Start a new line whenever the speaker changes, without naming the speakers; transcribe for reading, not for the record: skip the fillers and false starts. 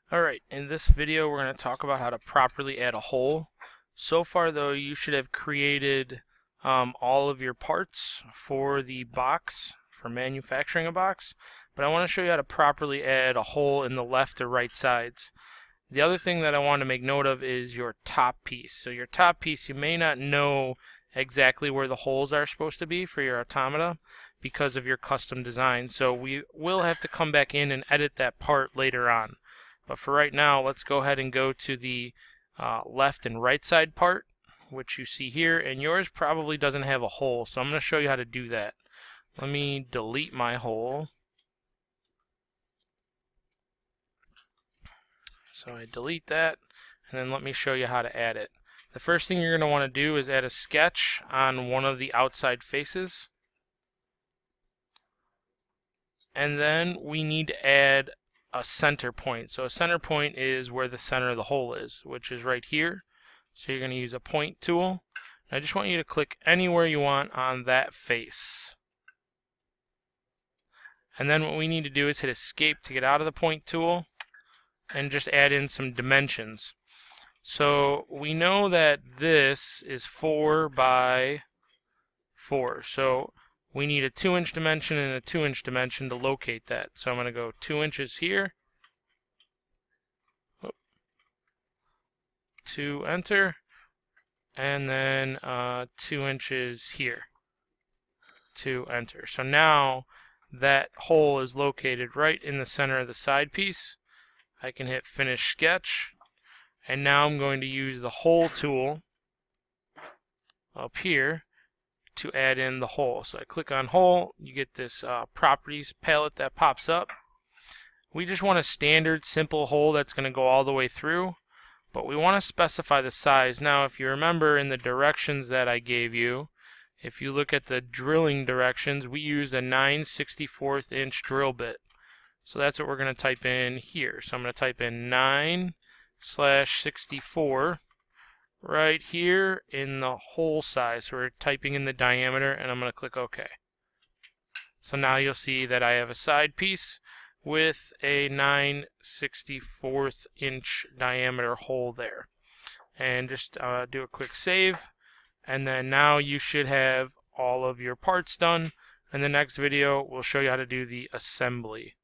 Alright, in this video we're going to talk about how to properly add a hole. So far though, you should have created all of your parts for the box, for manufacturing a box, but I want to show you how to properly add a hole in the left or right sides. The other thing that I want to make note of is your top piece. So your top piece, you may not know exactly where the holes are supposed to be for your automata because of your custom design. So we will have to come back in and edit that part later on. But for right now, let's go ahead and go to the left and right side part, which you see here, and yours probably doesn't have a hole, so I'm going to show you how to do that. Let me delete my hole. So I delete that, and then let me show you how to add it. The first thing you're going to want to do is add a sketch on one of the outside faces. And then we need to add a center point. So a center point is where the center of the hole is, which is right here. So you're going to use a point tool. I just want you to click anywhere you want on that face. And then what we need to do is hit escape to get out of the point tool and just add in some dimensions. So we know that this is 4 by 4. So we need a 2-inch dimension and a 2-inch dimension to locate that. So I'm going to go 2 inches here, 2, enter, and then 2 inches here, 2, enter. So now that hole is located right in the center of the side piece. I can hit finish sketch, and now I'm going to use the hole tool up here to add in the hole. So I click on hole, you get this properties palette that pops up. We just want a standard simple hole that's going to go all the way through, but we want to specify the size. Now if you remember in the directions that I gave you, if you look at the drilling directions, we used a 9/64 inch drill bit. So that's what we're going to type in here. So I'm going to type in 9/64 right here in the hole size. So we're typing in the diameter, and I'm going to click OK. So now you'll see that I have a side piece with a 9/64 inch diameter hole there. And just do a quick save, and then now you should have all of your parts done. In the next video, we'll show you how to do the assembly.